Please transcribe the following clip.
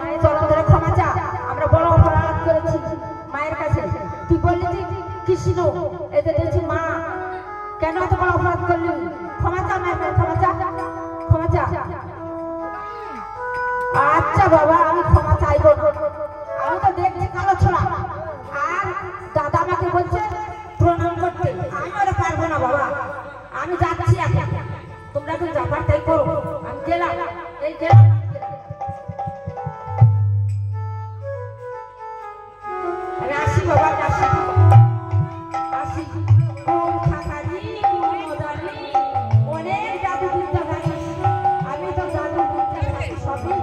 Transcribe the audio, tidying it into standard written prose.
মায়ের চরণ ধরে ক্ষমা চা। আমরা বড় অপরাধ করেছি মায়ের কাছে। তুই বললি যে কৃষ্ণ, এতে দেখছি মা, কেন এত বড় অপরাধ করলি? ক্ষমা চা মায়ের কাছে, ক্ষমা চা, ক্ষমা চা। আচ্ছা বাবা, আমি ক্ষমা চাইব না। আমি তো দেখছি কালো ছোড়া, আর দাদা আমাকে বলছে প্রণাম করতে। আমি ওরা পারবো না বাবা, আমি যাচ্ছি এখন। তোমরা এখন যাবার তাই করো, আমি গেলাম, এই গেলাম। আমি আসি বাবা, আমি আসি, আসি। কোন খাকারি, কোন মদারি, অনেক জাদু বিদ্যা জানিস। আমি তো জাদু বিদ্যা সবই